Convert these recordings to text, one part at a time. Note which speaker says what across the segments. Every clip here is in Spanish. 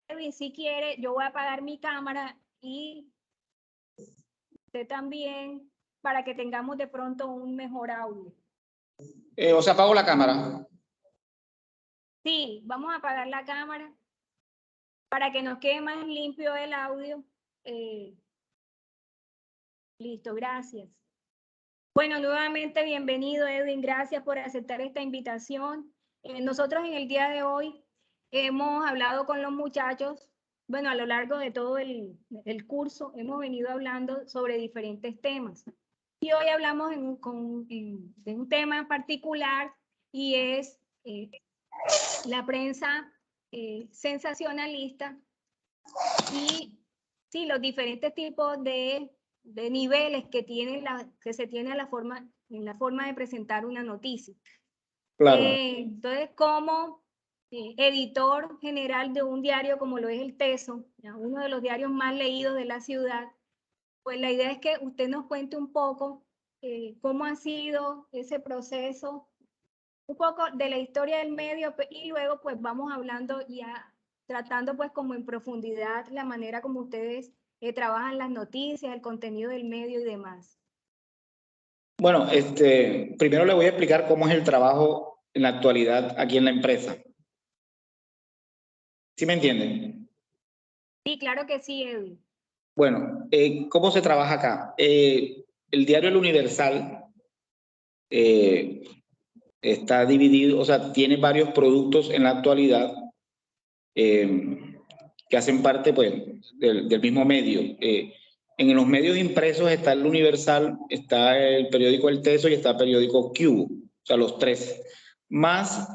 Speaker 1: Edwin, si quiere, yo voy a apagar mi cámara y usted también, para que tengamos de pronto un mejor audio.
Speaker 2: O sea, apago la cámara.
Speaker 1: Sí, vamos a apagar la cámara para que nos quede más limpio el audio. Listo, gracias. Bueno, nuevamente bienvenido, Edwin. Gracias por aceptar esta invitación. Nosotros en el día de hoy hemos hablado con los muchachos, bueno, a lo largo de todo el curso hemos venido hablando sobre diferentes temas. Y hoy hablamos de un tema particular y es la prensa sensacionalista y sí, los diferentes tipos de niveles que se tiene en la forma de presentar una noticia.
Speaker 2: Claro.
Speaker 1: Entonces, como editor general de un diario como lo es El Teso, uno de los diarios más leídos de la ciudad, pues la idea es que usted nos cuente un poco cómo ha sido ese proceso, un poco de la historia del medio y luego pues vamos hablando ya, tratando pues como en profundidad la manera como ustedes trabajan las noticias, el contenido del medio y demás.
Speaker 2: Bueno, primero le voy a explicar cómo es el trabajo en la actualidad aquí en la empresa. ¿Sí me entienden?
Speaker 1: Sí, claro que sí, Edwin.
Speaker 2: Bueno, ¿cómo se trabaja acá? El diario El Universal está dividido, o sea, tiene varios productos en la actualidad que hacen parte pues, del mismo medio. En los medios impresos está El Universal, está el periódico El Teso y está el periódico Cubo, o sea, los tres. Más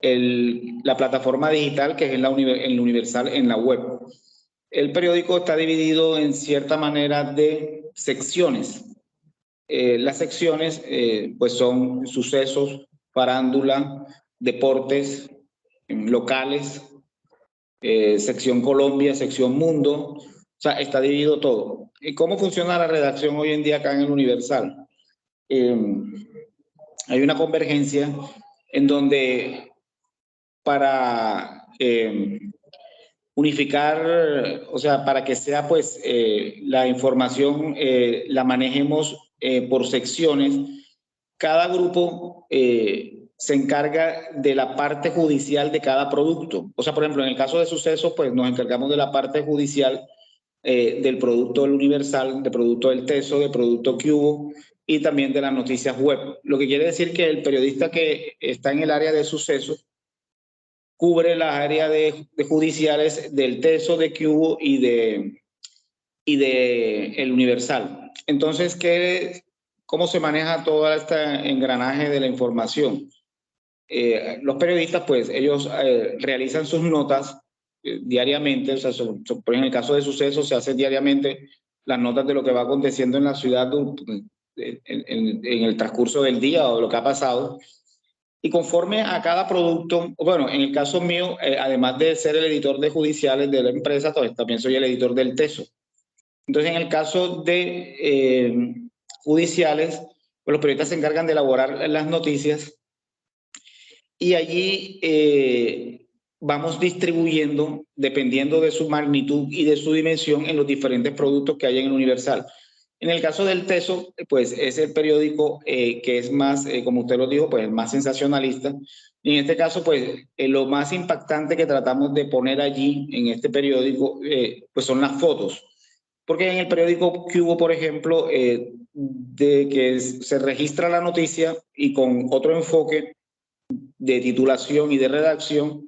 Speaker 2: la plataforma digital que es el Universal en la web. El periódico está dividido en cierta manera de secciones. Las secciones pues son sucesos, farándula, deportes, locales, sección Colombia, sección Mundo, o sea, está dividido todo. ¿Y cómo funciona la redacción hoy en día acá en el Universal? Hay una convergencia en donde para unificar, o sea, para que sea pues la información la manejemos por secciones, cada grupo se encarga de la parte judicial de cada producto. O sea, por ejemplo, en el caso de sucesos, pues nos encargamos de la parte judicial del producto del Universal, del producto del Teso, del producto Cubo y también de las noticias web. Lo que quiere decir que el periodista que está en el área de sucesos cubre las áreas de judiciales del Teso, de Cubo y de el Universal. Entonces, ¿cómo se maneja todo este engranaje de la información? Los periodistas, pues, ellos realizan sus notas diariamente, o sea, por en el caso de sucesos se hacen diariamente las notas de lo que va aconteciendo en la ciudad en el transcurso del día o de lo que ha pasado. Y conforme a cada producto, bueno, en el caso mío, además de ser el editor de judiciales de la empresa, también soy el editor del Teso. Entonces, en el caso de judiciales, pues los periodistas se encargan de elaborar las noticias y allí vamos distribuyendo, dependiendo de su magnitud y de su dimensión, en los diferentes productos que hay en el Universal. En el caso del Teso, pues es el periódico que es más, como usted lo dijo, pues el más sensacionalista. Y en este caso, pues lo más impactante que tratamos de poner allí en este periódico, pues son las fotos. Porque en el periódico Cubo, por ejemplo, de que se registra la noticia y con otro enfoque de titulación y de redacción,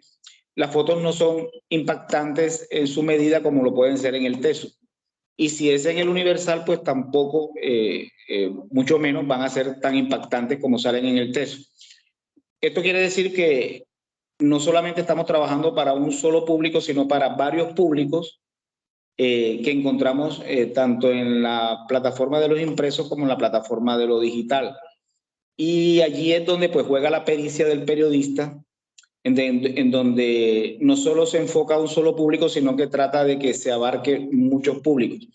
Speaker 2: las fotos no son impactantes en su medida como lo pueden ser en el Teso. Y si es en el Universal, pues tampoco, mucho menos, van a ser tan impactantes como salen en el Teso. Esto quiere decir que no solamente estamos trabajando para un solo público, sino para varios públicos que encontramos tanto en la plataforma de los impresos como en la plataforma de lo digital. Y allí es donde pues juega la pericia del periodista, en donde no solo se enfoca a un solo público, sino que trata de que se abarque muchos públicos.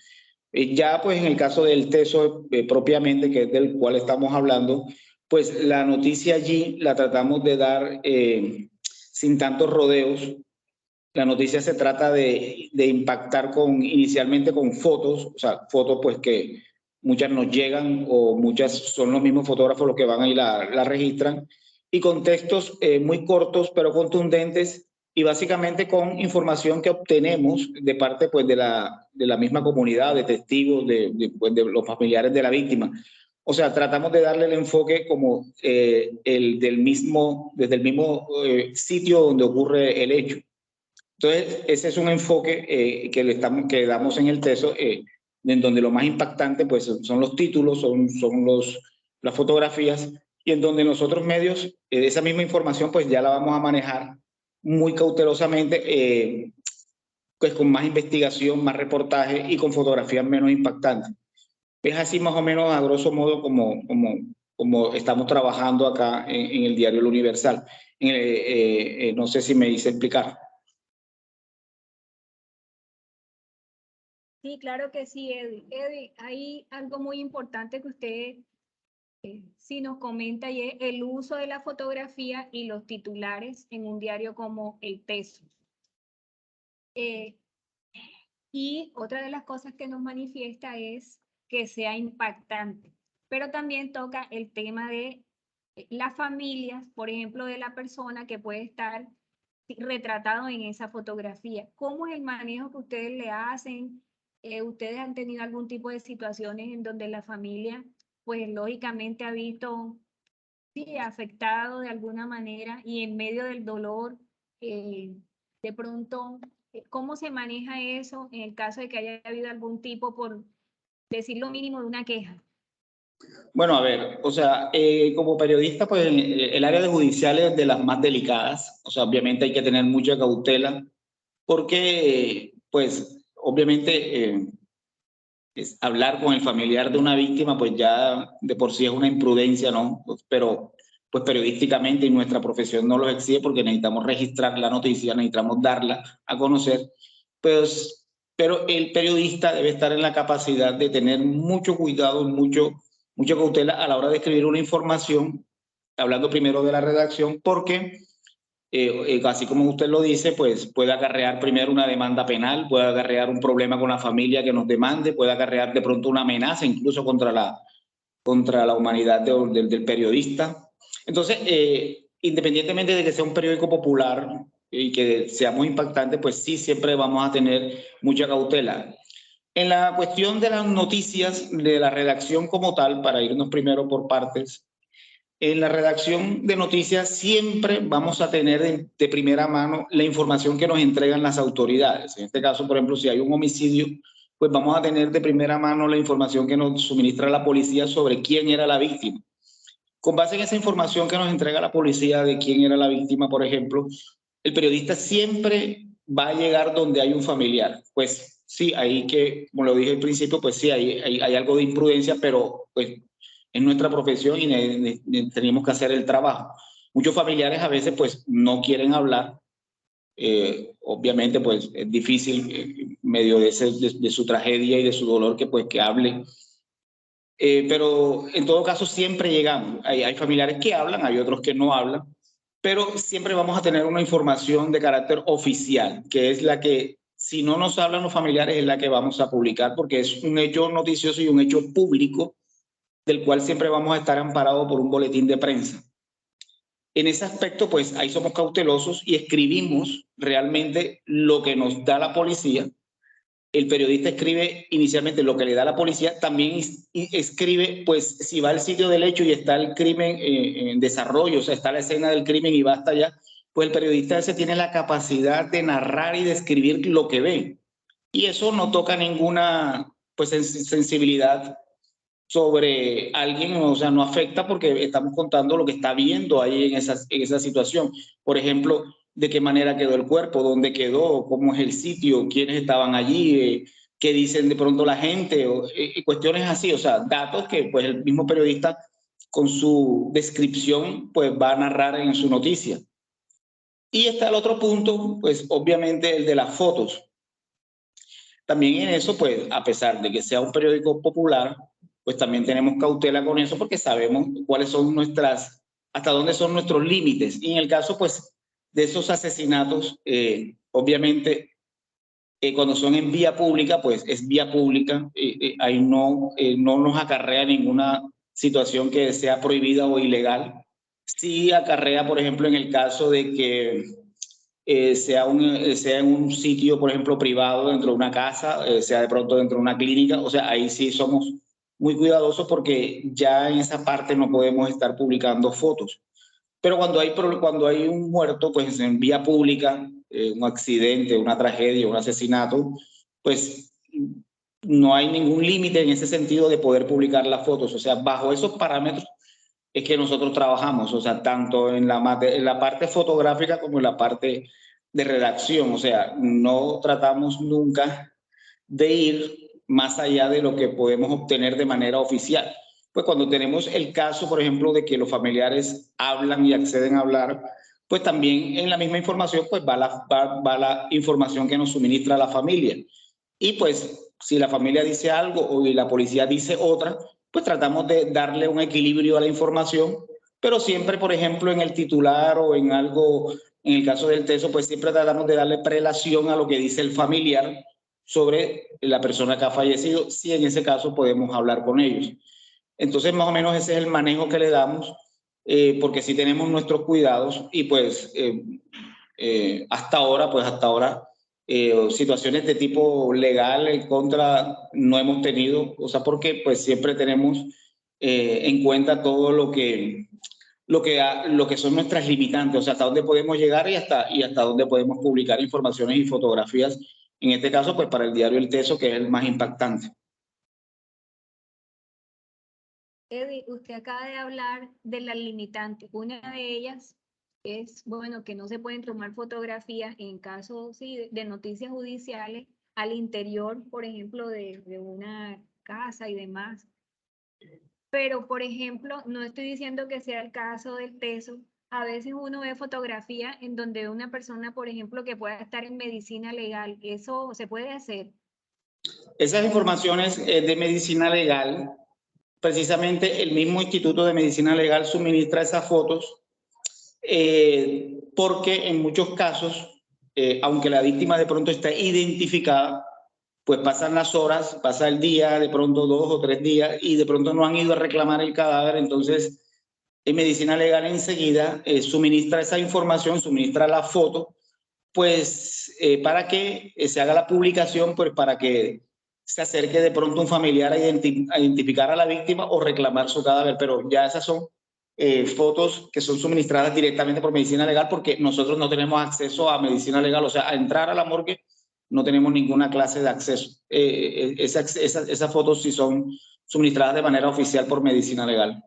Speaker 2: Ya pues en el caso del Teso propiamente, que es del cual estamos hablando, pues la noticia allí la tratamos de dar sin tantos rodeos, La noticia se trata de impactar inicialmente con fotos, o sea, fotos pues que muchas nos llegan o muchas son los mismos fotógrafos los que van ahí la registran, y con textos muy cortos pero contundentes y básicamente con información que obtenemos de parte pues de la misma comunidad, de testigos, pues, de los familiares de la víctima. O sea, tratamos de darle el enfoque como desde el mismo sitio donde ocurre el hecho. Entonces, ese es un enfoque que damos en el texto, en donde lo más impactante pues, son los títulos, son las fotografías, y en donde nosotros medios, esa misma información pues ya la vamos a manejar muy cautelosamente, pues con más investigación, más reportaje y con fotografías menos impactantes. Es así más o menos a grosso modo como estamos trabajando acá en el diario El Universal. No sé si me hice explicar.
Speaker 1: Sí, claro que sí, Eddie. Eddie, hay algo muy importante que usted sí nos comenta y es el uso de la fotografía y los titulares en un diario como El Teso. Y otra de las cosas que nos manifiesta es que sea impactante, pero también toca el tema de las familias, por ejemplo, de la persona que puede estar retratado en esa fotografía. ¿Cómo es el manejo que ustedes le hacen? ¿Ustedes han tenido algún tipo de situaciones en donde la familia, pues lógicamente ha visto, sí, afectado de alguna manera y en medio del dolor, de pronto, ¿cómo se maneja eso en el caso de que haya habido algún tipo, por decir lo mínimo, de una queja?
Speaker 2: Bueno, a ver, o sea, como periodista, pues el área de judicial es de las más delicadas. O sea, obviamente hay que tener mucha cautela porque, pues, obviamente hablar con el familiar de una víctima, pues ya de por sí es una imprudencia, ¿no? Pero, pues periodísticamente y nuestra profesión no lo exige porque necesitamos registrar la noticia, necesitamos darla a conocer. Pues, pero el periodista debe estar en la capacidad de tener mucho cuidado, mucha cautela a la hora de escribir una información, hablando primero de la redacción, porque así como usted lo dice, pues puede acarrear primero una demanda penal, puede acarrear un problema con la familia que nos demande, puede acarrear de pronto una amenaza incluso contra la humanidad del periodista. Entonces, independientemente de que sea un periódico popular y que sea muy impactante, pues sí, siempre vamos a tener mucha cautela. En la cuestión de las noticias, de la redacción como tal, para irnos primero por partes, en la redacción de noticias siempre vamos a tener de primera mano la información que nos entregan las autoridades. En este caso, por ejemplo, si hay un homicidio, pues vamos a tener de primera mano la información que nos suministra la policía sobre quién era la víctima. Con base en esa información que nos entrega la policía de quién era la víctima, por ejemplo, el periodista siempre va a llegar donde hay un familiar. Pues sí, ahí que, como lo dije al principio, pues sí, hay algo de imprudencia, pero pues es nuestra profesión y tenemos que hacer el trabajo. Muchos familiares a veces pues no quieren hablar. Obviamente pues es difícil medio de su tragedia y de su dolor que pues que hable. Pero en todo caso siempre llegamos. Hay familiares que hablan, hay otros que no hablan, pero siempre vamos a tener una información de carácter oficial, que es la que, si no nos hablan los familiares, es la que vamos a publicar, porque es un hecho noticioso y un hecho público del cual siempre vamos a estar amparados por un boletín de prensa. En ese aspecto, pues ahí somos cautelosos y escribimos realmente lo que nos da la policía. El periodista escribe inicialmente lo que le da la policía, también escribe, pues, si va al sitio del hecho y está el crimen en desarrollo, o sea, está la escena del crimen y va hasta allá, pues el periodista ese tiene la capacidad de narrar y de escribir lo que ve. Y eso no toca ninguna, pues, sensibilidad sobre alguien, o sea, no afecta porque estamos contando lo que está viendo ahí en esa situación. Por ejemplo, de qué manera quedó el cuerpo, dónde quedó, cómo es el sitio, quiénes estaban allí, qué dicen de pronto la gente, cuestiones así, o sea, datos que pues el mismo periodista con su descripción pues va a narrar en su noticia. Y está el otro punto, pues obviamente el de las fotos. También en eso, pues a pesar de que sea un periódico popular, pues también tenemos cautela con eso porque sabemos cuáles son hasta dónde son nuestros límites. Y en el caso, pues, de esos asesinatos, obviamente, cuando son en vía pública, pues es vía pública, ahí no nos acarrea ninguna situación que sea prohibida o ilegal. Sí acarrea, por ejemplo, en el caso de que sea en un sitio, por ejemplo, privado, dentro de una casa, sea de pronto dentro de una clínica, o sea, ahí sí somos muy cuidadosos porque ya en esa parte no podemos estar publicando fotos. Pero cuando hay un muerto, pues en vía pública, un accidente, una tragedia, un asesinato, pues no hay ningún límite en ese sentido de poder publicar las fotos. O sea, bajo esos parámetros es que nosotros trabajamos, o sea, tanto en la parte fotográfica como en la parte de redacción. O sea, no tratamos nunca de ir más allá de lo que podemos obtener de manera oficial. Pues cuando tenemos el caso, por ejemplo, de que los familiares hablan y acceden a hablar, pues también en la misma información pues va la información que nos suministra la familia. Y pues si la familia dice algo o la policía dice otra, pues tratamos de darle un equilibrio a la información, pero siempre, por ejemplo, en el titular o en algo, en el caso del teso, pues siempre tratamos de darle prelación a lo que dice el familiar sobre la persona que ha fallecido, si en ese caso podemos hablar con ellos. Entonces, más o menos ese es el manejo que le damos, porque sí tenemos nuestros cuidados y pues hasta ahora, situaciones de tipo legal en contra no hemos tenido, o sea, porque pues siempre tenemos en cuenta todo lo que son nuestras limitantes, o sea, hasta dónde podemos llegar y hasta dónde podemos publicar informaciones y fotografías, en este caso, pues para el diario El Teso, que es el más impactante.
Speaker 1: Eddie, usted acaba de hablar de las limitantes. Una de ellas es, bueno, que no se pueden tomar fotografías en caso sí, de noticias judiciales al interior, por ejemplo, de una casa y demás. Pero, por ejemplo, no estoy diciendo que sea el caso del teso. A veces uno ve fotografías en donde una persona, por ejemplo, que pueda estar en medicina legal, ¿eso se puede hacer?
Speaker 2: Esas informaciones de medicina legal, precisamente el mismo Instituto de Medicina Legal suministra esas fotos porque en muchos casos, aunque la víctima de pronto está identificada, pues pasan las horas, pasa el día, de pronto 2 o 3 días, y de pronto no han ido a reclamar el cadáver. Entonces, en medicina legal enseguida suministra esa información, suministra la foto, pues para que se haga la publicación, pues para que se acerque de pronto un familiar a identificar a la víctima o reclamar su cadáver. Pero ya esas son fotos que son suministradas directamente por medicina legal, porque nosotros no tenemos acceso a medicina legal, o sea, a entrar a la morgue no tenemos ninguna clase de acceso. Esas fotos sí son suministradas de manera oficial por medicina legal.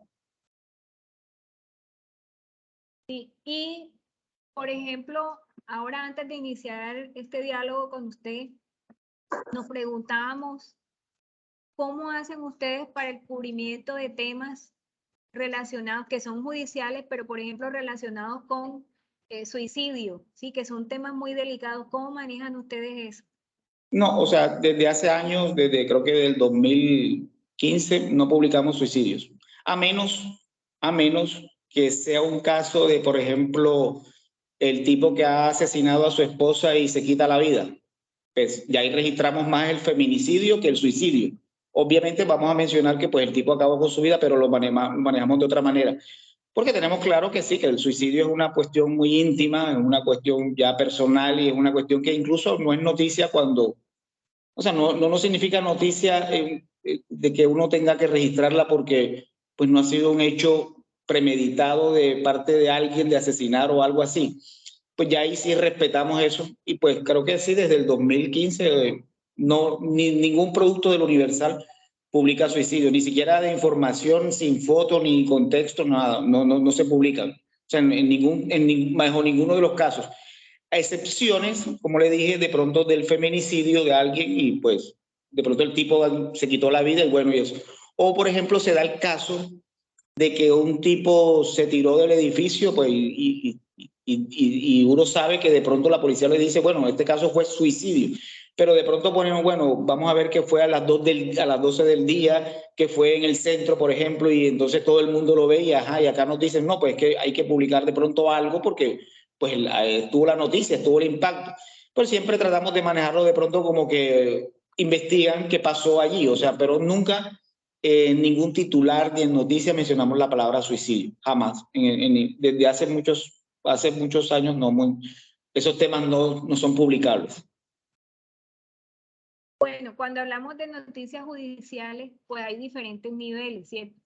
Speaker 1: Sí, y por ejemplo, ahora antes de iniciar este diálogo con usted, nos preguntábamos cómo hacen ustedes para el cubrimiento de temas relacionados, que son judiciales, pero por ejemplo relacionados con suicidio, sí, que son temas muy delicados. ¿Cómo manejan ustedes eso?
Speaker 2: No, o sea, desde hace años, desde creo que del 2015, no publicamos suicidios. A menos que sea un caso de, por ejemplo, el tipo que ha asesinado a su esposa y se quita la vida. Pues ya ahí registramos más el feminicidio que el suicidio. Obviamente vamos a mencionar que pues el tipo acabó con su vida, pero lo manejamos de otra manera. Porque tenemos claro que sí, que el suicidio es una cuestión muy íntima, es una cuestión ya personal y es una cuestión que incluso no es noticia cuando, o sea, no significa noticia de que uno tenga que registrarla porque pues no ha sido un hecho premeditado de parte de alguien de asesinar o algo así. Pues ya ahí sí respetamos eso y pues creo que sí, desde el 2015 ningún producto del Universal publica suicidio, ni siquiera de información sin foto ni contexto, nada, no se publica. O sea, bajo ninguno de los casos. A excepciones, como le dije, de pronto del feminicidio de alguien y pues de pronto el tipo se quitó la vida y bueno, y eso. O por ejemplo se da el caso de que un tipo se tiró del edificio pues, y uno sabe que de pronto la policía le dice, bueno, este caso fue suicidio, pero de pronto ponemos, bueno, vamos a ver que fue a las 12 del día, que fue en el centro, por ejemplo, y entonces todo el mundo lo ve y, ajá, y acá nos dicen, no, pues que hay que publicar de pronto algo porque pues tuvo la noticia, tuvo el impacto. Pues siempre tratamos de manejarlo de pronto como que investigan qué pasó allí, o sea, pero nunca en ningún titular ni en noticias mencionamos la palabra suicidio, jamás. Desde hace muchos años esos temas no son publicables.
Speaker 1: Bueno, cuando hablamos de noticias judiciales, pues hay diferentes niveles, ¿cierto?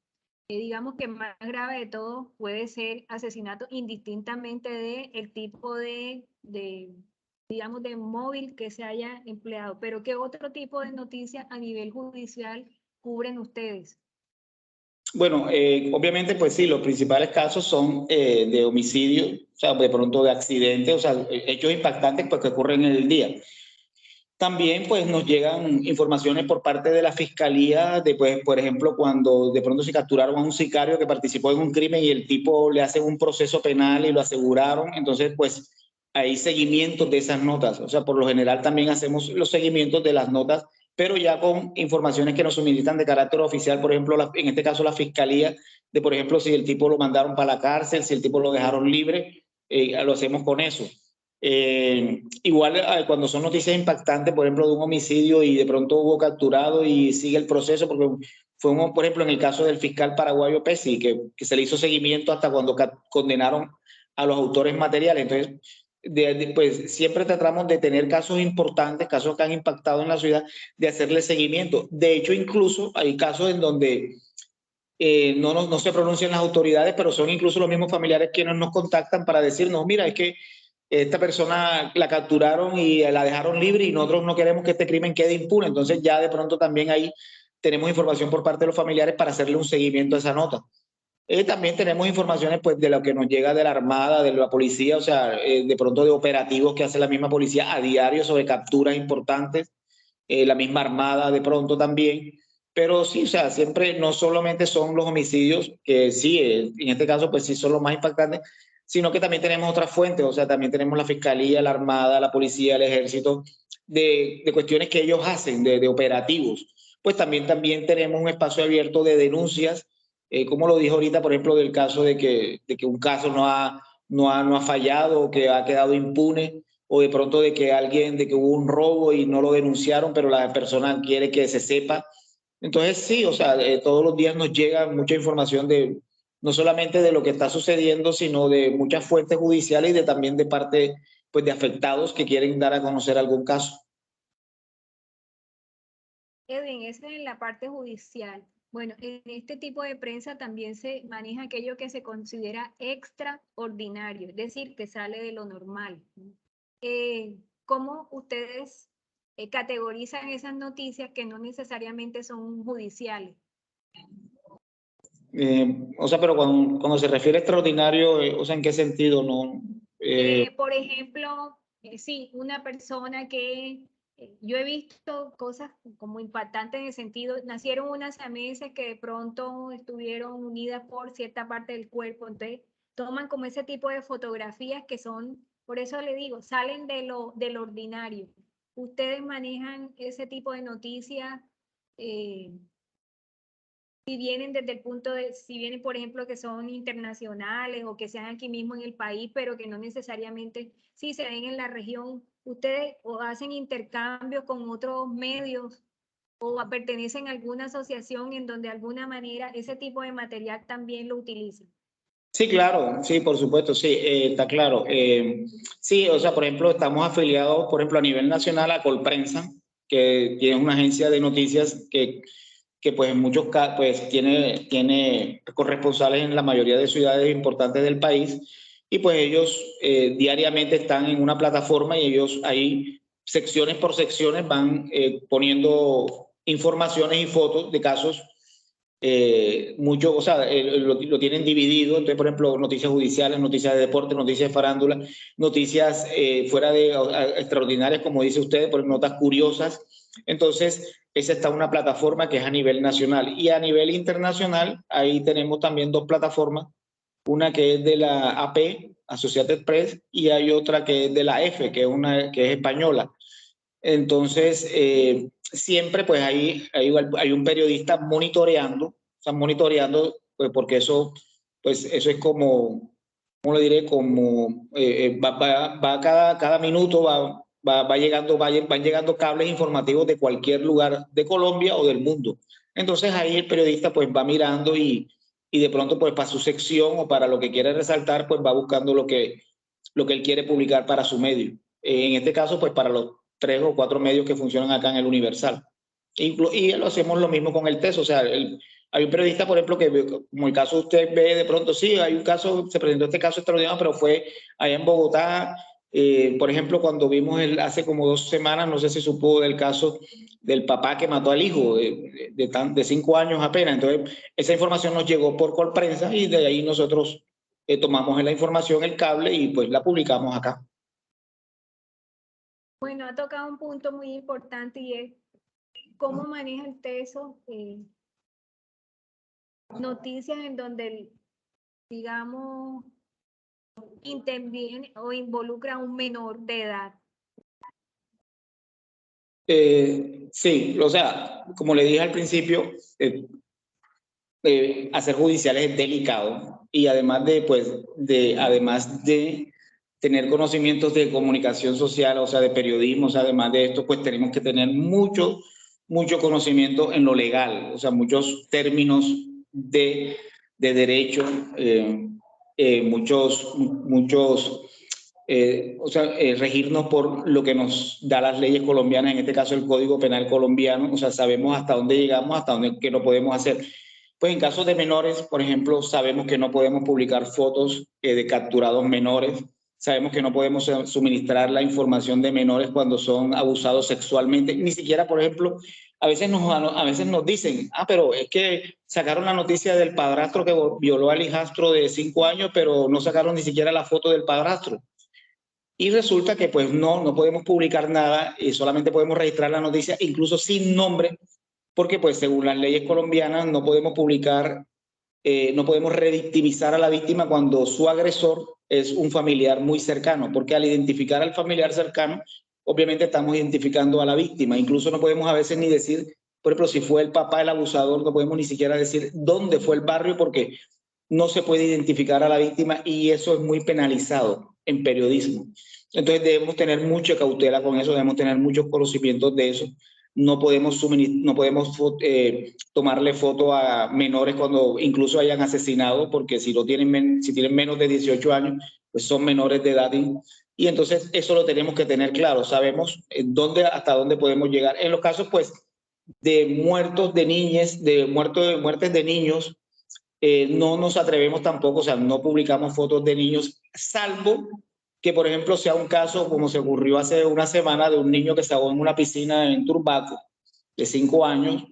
Speaker 1: Digamos que más grave de todo puede ser asesinato indistintamente del tipo digamos, de móvil que se haya empleado. Pero ¿qué otro tipo de noticias a nivel judicial cubren ustedes?
Speaker 2: Bueno, obviamente, pues sí, los principales casos son de homicidio, o sea, de pronto de accidente, o sea, hechos impactantes pues, que ocurren en el día. También pues nos llegan informaciones por parte de la fiscalía de, pues, por ejemplo, cuando de pronto se capturaron a un sicario que participó en un crimen y el tipo le hacen un proceso penal y lo aseguraron, entonces pues hay seguimientos de esas notas, o sea, por lo general también hacemos los seguimientos de las notas, pero ya con informaciones que nos suministran de carácter oficial, por ejemplo, en este caso la fiscalía, de por ejemplo, si el tipo lo mandaron para la cárcel, si el tipo lo dejaron libre, lo hacemos con eso. Igual cuando son noticias impactantes, por ejemplo, de un homicidio y de pronto hubo capturado y sigue el proceso, porque por ejemplo, en el caso del fiscal paraguayo Pesci, que se le hizo seguimiento hasta cuando condenaron a los autores materiales. Entonces, pues siempre tratamos de tener casos importantes, casos que han impactado en la ciudad, de hacerle seguimiento. De hecho, incluso hay casos en donde no se pronuncian las autoridades, pero son incluso los mismos familiares quienes nos contactan para decirnos, mira, es que esta persona la capturaron y la dejaron libre y nosotros no queremos que este crimen quede impune. Entonces ya de pronto también ahí tenemos información por parte de los familiares para hacerle un seguimiento a esa nota. También tenemos informaciones pues, de lo que nos llega de la Armada, de la policía, o sea, de pronto de operativos que hace la misma policía a diario sobre capturas importantes, la misma Armada de pronto también. Pero sí, o sea, siempre no solamente son los homicidios, que sí, en este caso pues sí son los más impactantes, sino que también tenemos otras fuentes, o sea, también tenemos la Fiscalía, la Armada, la Policía, el Ejército, de cuestiones que ellos hacen, de operativos. Pues también tenemos un espacio abierto de denuncias, como lo dijo ahorita, por ejemplo, del caso de que un caso no ha fallado o que ha quedado impune, o de pronto de que hubo un robo y no lo denunciaron, pero la persona quiere que se sepa. Entonces, sí, o sea, todos los días nos llega mucha información no solamente de lo que está sucediendo, sino de muchas fuentes judiciales y también de parte pues, de afectados que quieren dar a conocer algún caso.
Speaker 1: Edwin, esa es la parte judicial. Bueno, en este tipo de prensa también se maneja aquello que se considera extraordinario, es decir, que sale de lo normal. ¿Cómo ustedes categorizan esas noticias que no necesariamente son judiciales?
Speaker 2: O sea, pero cuando se refiere a extraordinario, o sea, ¿en qué sentido? No,
Speaker 1: por ejemplo, sí, una persona que yo he visto cosas como impactantes en el sentido, nacieron unas siameses que de pronto estuvieron unidas por cierta parte del cuerpo, entonces toman como ese tipo de fotografías que son, por eso le digo, salen del ordinario. ¿Ustedes manejan ese tipo de noticias? Si vienen desde el punto de, si vienen, por ejemplo, que son internacionales o que sean aquí mismo en el país, pero que no necesariamente, si se ven en la región, ustedes o hacen intercambios con otros medios o pertenecen a alguna asociación en donde de alguna manera ese tipo de material también lo utilizan.
Speaker 2: Sí, claro, sí, por supuesto, sí, está claro. Sí, o sea, por ejemplo, estamos afiliados, por ejemplo, a nivel nacional a Colprensa, que tiene una agencia de noticias que pues en muchos casos pues tiene corresponsales en la mayoría de ciudades importantes del país y pues ellos diariamente están en una plataforma y ellos ahí secciones por secciones van poniendo informaciones y fotos de casos o sea, lo tienen dividido. Entonces, por ejemplo, noticias judiciales, noticias de deporte, noticias de farándula, noticias fuera de extraordinarias, como dice usted, por notas curiosas. Entonces, esa está una plataforma que es a nivel nacional. Y a nivel internacional, ahí tenemos también dos plataformas. Una que es de la AP, Associated Press, y hay otra que es de la F, que es española. Entonces, siempre pues hay un periodista monitoreando, o sea, monitoreando, pues porque eso es como ¿cómo le diré? Como va cada minuto, van llegando cables informativos de cualquier lugar de Colombia o del mundo. Entonces ahí el periodista pues va mirando y de pronto pues para su sección o para lo que quiere resaltar pues va buscando lo que él quiere publicar para su medio. En este caso pues para los 3 o 4 medios que funcionan acá en el Universal. Y lo hacemos lo mismo con el TES, o sea, hay un periodista, por ejemplo, que como el caso usted ve de pronto, sí, hay un caso, se presentó este caso extraordinario, pero fue allá en Bogotá. Por ejemplo, cuando vimos hace como 2 semanas, no sé si supo del caso del papá que mató al hijo de 5 años apenas. Entonces, esa información nos llegó por Colprensa y de ahí nosotros tomamos la información, el cable y pues la publicamos acá.
Speaker 1: Bueno, ha tocado un punto muy importante y es cómo maneja el TESO noticias en donde, digamos, interviene o involucra a un menor de edad.
Speaker 2: Sí, o sea, como le dije al principio, hacer judiciales es delicado y además además de tener conocimientos de comunicación social, o sea, de periodismo, o sea, además de esto, pues tenemos que tener mucho conocimiento en lo legal, o sea, muchos términos de derecho, regirnos por lo que nos da las leyes colombianas, en este caso el Código Penal colombiano, o sea, sabemos hasta dónde llegamos, hasta dónde que no podemos hacer. Pues en casos de menores, por ejemplo, sabemos que no podemos publicar fotos de capturados menores, sabemos que no podemos suministrar la información de menores cuando son abusados sexualmente, ni siquiera, por ejemplo, a veces nos dicen, pero es que sacaron la noticia del padrastro que violó al hijastro de 5 años, pero no sacaron ni siquiera la foto del padrastro. Y resulta que pues no podemos publicar nada y solamente podemos registrar la noticia, incluso sin nombre, porque pues según las leyes colombianas no podemos publicar, no podemos revictimizar a la víctima cuando su agresor es un familiar muy cercano, porque al identificar al familiar cercano, obviamente estamos identificando a la víctima. Incluso no podemos a veces ni decir, por ejemplo, si fue el papá el abusador, no podemos ni siquiera decir dónde fue el barrio porque no se puede identificar a la víctima y eso es muy penalizado en periodismo. Entonces debemos tener mucha cautela con eso, debemos tener muchos conocimientos de eso. No podemos tomarle foto a menores cuando incluso hayan asesinado, porque si tienen menos de 18 años, pues son menores de edad. Y entonces eso lo tenemos que tener claro. Sabemos hasta dónde podemos llegar. En los casos, pues, de muertos de niñas, muertes de niños, no nos atrevemos tampoco, o sea, no publicamos fotos de niños, salvo que, por ejemplo, sea un caso como se ocurrió hace una semana de un niño que se ahogó en una piscina en Turbaco, de 5 años,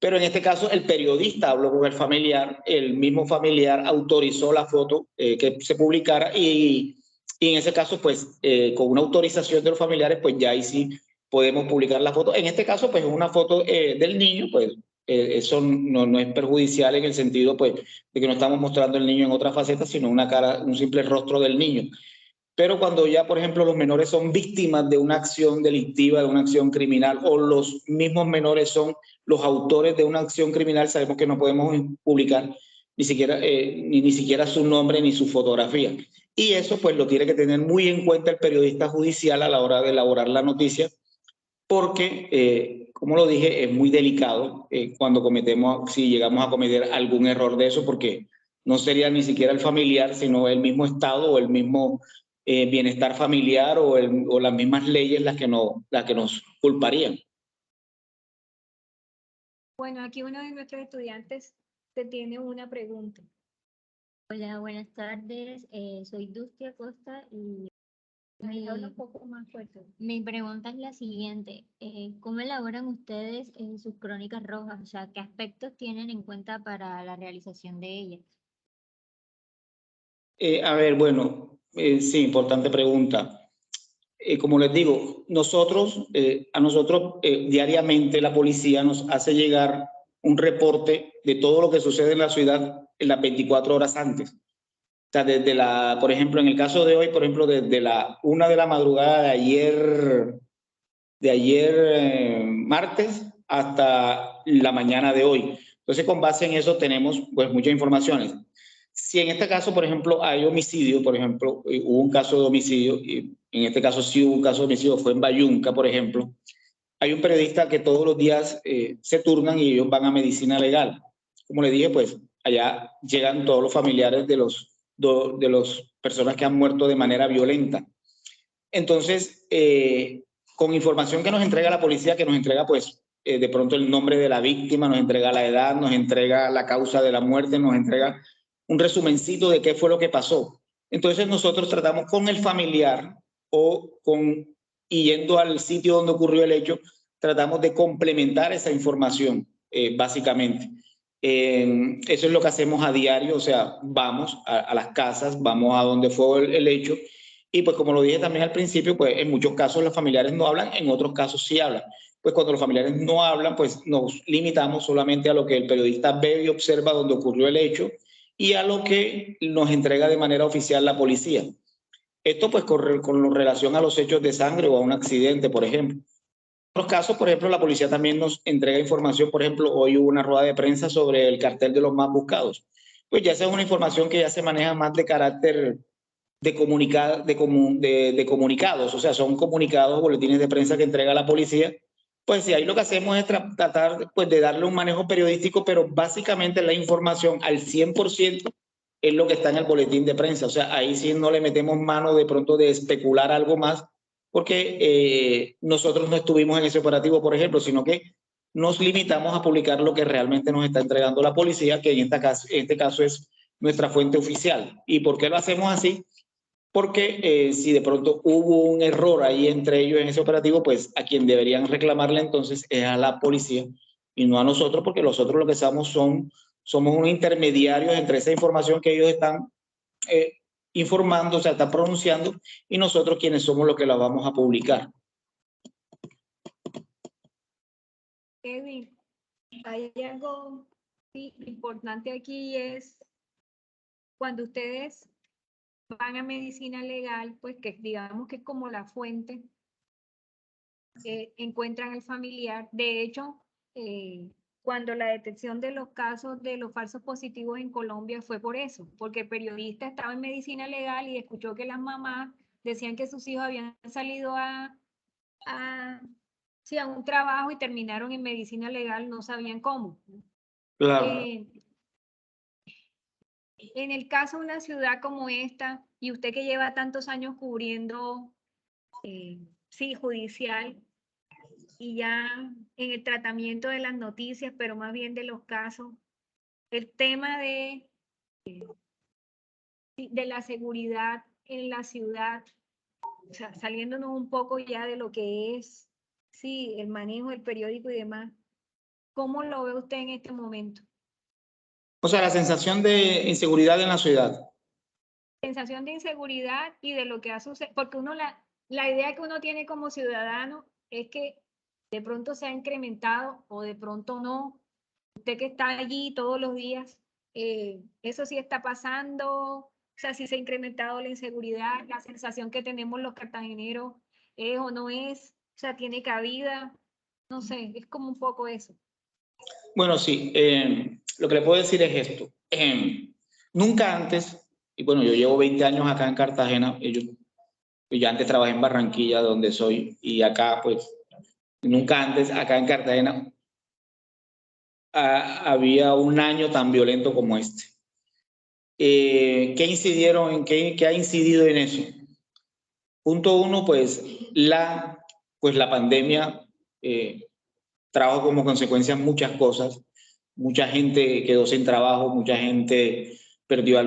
Speaker 2: pero en este caso el periodista habló con el familiar, el mismo familiar autorizó la foto que se publicara y en ese caso, pues, con una autorización de los familiares, pues ya ahí sí podemos publicar la foto. En este caso, pues, una foto del niño, pues, eso no es perjudicial en el sentido, pues, de que no estamos mostrando el niño en otra faceta, sino una cara, un simple rostro del niño. Pero cuando ya, por ejemplo, los menores son víctimas de una acción delictiva, de una acción criminal, o los mismos menores son los autores de una acción criminal, sabemos que no podemos publicar ni siquiera su nombre ni su fotografía. Y eso pues lo tiene que tener muy en cuenta el periodista judicial a la hora de elaborar la noticia, porque, como lo dije, es muy delicado si llegamos a cometer algún error de eso, porque no sería ni siquiera el familiar, sino el mismo Estado o el mismo bienestar familiar o las mismas leyes las que nos culparían.
Speaker 1: Bueno, aquí uno de nuestros estudiantes te tiene una pregunta.
Speaker 3: Hola, buenas tardes. Soy Dustia Costa y
Speaker 1: Habla un poco más fuerte.
Speaker 3: mi pregunta es la siguiente. ¿Cómo elaboran ustedes sus crónicas rojas? O sea, ¿qué aspectos tienen en cuenta para la realización de ellas?
Speaker 2: A ver, bueno, sí, importante pregunta. Como les digo, a nosotros diariamente la policía nos hace llegar un reporte de todo lo que sucede en la ciudad en las 24 horas antes. O sea, por ejemplo, en el caso de hoy, por ejemplo, desde la 1 de la madrugada de ayer martes hasta la mañana de hoy. Entonces, con base en eso tenemos pues muchas informaciones. Si en este caso, por ejemplo, hay homicidio, por ejemplo, hubo un caso de homicidio, y en este caso sí hubo un caso de homicidio, fue en Bayunca, por ejemplo, hay un periodista que todos los días se turnan y ellos van a medicina legal. Como le dije, pues allá llegan todos los familiares de las personas que han muerto de manera violenta. Entonces, con información que nos entrega la policía, que nos entrega pues de pronto el nombre de la víctima, nos entrega la edad, nos entrega la causa de la muerte, nos entrega un resumencito de qué fue lo que pasó. Entonces nosotros tratamos con el familiar y yendo al sitio donde ocurrió el hecho, tratamos de complementar esa información, básicamente. Eso es lo que hacemos a diario, o sea, vamos a las casas, vamos a donde fue el hecho, y pues como lo dije también al principio, pues en muchos casos los familiares no hablan, en otros casos sí hablan. Pues cuando los familiares no hablan, pues nos limitamos solamente a lo que el periodista ve y observa donde ocurrió el hecho y a lo que nos entrega de manera oficial la policía. Esto pues con relación a los hechos de sangre o a un accidente, por ejemplo. En otros casos, por ejemplo, la policía también nos entrega información. Por ejemplo, hoy hubo una rueda de prensa sobre el cartel de los más buscados. Pues ya esa es una información que ya se maneja más de carácter de comunicados, o sea, son comunicados, boletines de prensa que entrega la policía. Pues sí, ahí lo que hacemos es tratar pues, de darle un manejo periodístico, pero básicamente la información al 100% es lo que está en el boletín de prensa. O sea, ahí sí no le metemos mano de pronto de especular algo más, porque nosotros no estuvimos en ese operativo, por ejemplo, sino que nos limitamos a publicar lo que realmente nos está entregando la policía, que en este caso es nuestra fuente oficial. ¿Y por qué lo hacemos así? Porque si de pronto hubo un error ahí entre ellos en ese operativo, pues a quien deberían reclamarle entonces es a la policía y no a nosotros, porque nosotros lo que somos unos intermediarios entre esa información que ellos están informando, o sea, están pronunciando, y nosotros quienes somos los que la vamos a publicar.
Speaker 1: Edwin, hay algo importante aquí, es cuando ustedes van a medicina legal, pues que digamos que es como la fuente, encuentran el familiar. De hecho, cuando la detección de los casos de los falsos positivos en Colombia fue por eso, porque el periodista estaba en medicina legal y escuchó que las mamás decían que sus hijos habían salido a un trabajo y terminaron en medicina legal, no sabían cómo.
Speaker 2: Claro.
Speaker 1: En el caso de una ciudad como esta, y usted que lleva tantos años cubriendo, judicial, y ya en el tratamiento de las noticias, pero más bien de los casos, el tema de la seguridad en la ciudad, o sea, saliéndonos un poco ya de lo que es, el manejo del periódico y demás, ¿cómo lo ve usted en este momento?
Speaker 2: O sea, la sensación de inseguridad en la ciudad.
Speaker 1: Sensación de inseguridad y de lo que ha sucedido, porque la idea que uno tiene como ciudadano es que de pronto se ha incrementado o de pronto no. Usted que está allí todos los días, eso sí está pasando, o sea, si se ha incrementado la inseguridad, la sensación que tenemos los cartageneros es o no es, o sea, tiene cabida, no sé, es como un poco eso.
Speaker 2: Bueno, sí, lo que le puedo decir es esto. Nunca antes, y bueno, yo llevo 20 años acá en Cartagena, yo antes trabajé en Barranquilla, donde soy, y acá, pues, nunca antes, acá en Cartagena, había un año tan violento como este. ¿Qué ha incidido en eso? Punto uno, pues la pandemia trajo como consecuencia muchas cosas. Mucha gente quedó sin trabajo, mucha gente perdió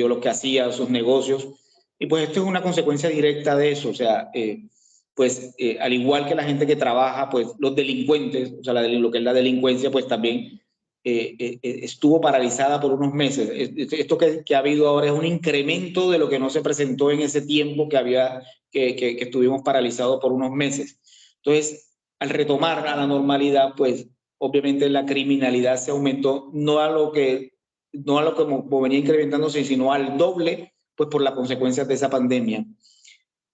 Speaker 2: lo que hacía, sus negocios. Y pues esto es una consecuencia directa de eso. O sea, al igual que la gente que trabaja, pues los delincuentes, o sea, lo que es la delincuencia, pues también estuvo paralizada por unos meses. Esto que ha habido ahora es un incremento de lo que no se presentó en ese tiempo que estuvimos paralizados por unos meses. Entonces, al retomar a la normalidad, pues obviamente la criminalidad se aumentó, no a lo que como venía incrementándose, sino al doble, pues por las consecuencias de esa pandemia.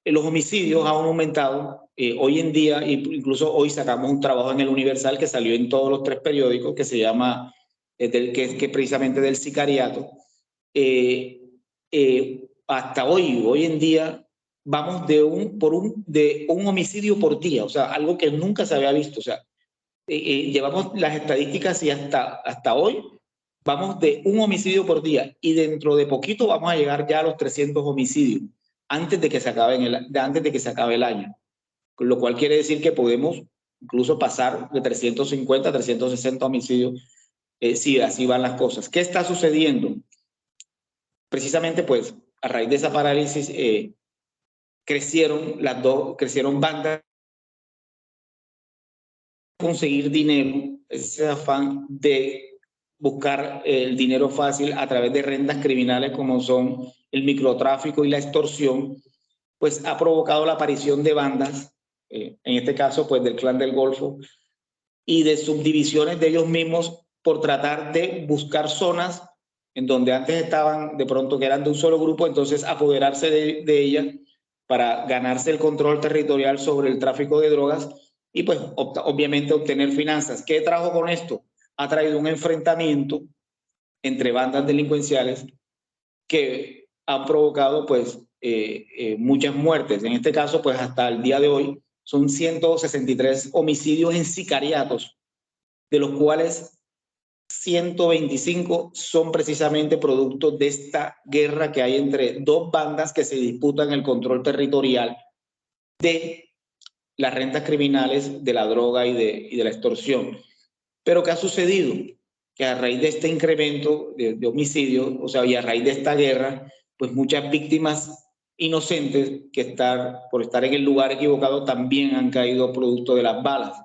Speaker 2: Los homicidios han aumentado. Hoy en día, incluso hoy sacamos un trabajo en el Universal que salió en todos los 3 periódicos, que se llama, que es precisamente del sicariato. hasta hoy en día, vamos de un homicidio por día, o sea, algo que nunca se había visto. O sea, llevamos las estadísticas y hasta hoy vamos de un homicidio por día, y dentro de poquito vamos a llegar ya a los 300 homicidios antes de que se acabe el año, con lo cual quiere decir que podemos incluso pasar de 350 a 360 homicidios si así van las cosas. ¿Qué está sucediendo? Precisamente, pues, a raíz de esa parálisis, crecieron bandas, conseguir dinero, ese afán de buscar el dinero fácil a través de rentas criminales como son el microtráfico y la extorsión, pues ha provocado la aparición de bandas, en este caso, pues, del Clan del Golfo y de subdivisiones de ellos mismos, por tratar de buscar zonas en donde antes estaban de pronto que eran de un solo grupo, entonces apoderarse de ellas para ganarse el control territorial sobre el tráfico de drogas y pues obviamente obtener finanzas. ¿Qué trajo con esto? Ha traído un enfrentamiento entre bandas delincuenciales que han provocado pues muchas muertes. En este caso, pues hasta el día de hoy son 163 homicidios en sicariatos, de los cuales 125 son precisamente producto de esta guerra que hay entre dos bandas que se disputan el control territorial de las rentas criminales, de la droga y de la extorsión. Pero ¿qué ha sucedido? Que a raíz de este incremento de homicidios, o sea, y a raíz de esta guerra, pues muchas víctimas inocentes por estar en el lugar equivocado también han caído producto de las balas.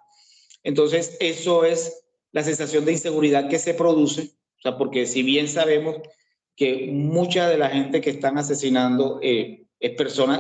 Speaker 2: Entonces, eso es la sensación de inseguridad que se produce, o sea, porque si bien sabemos que mucha de la gente que están asesinando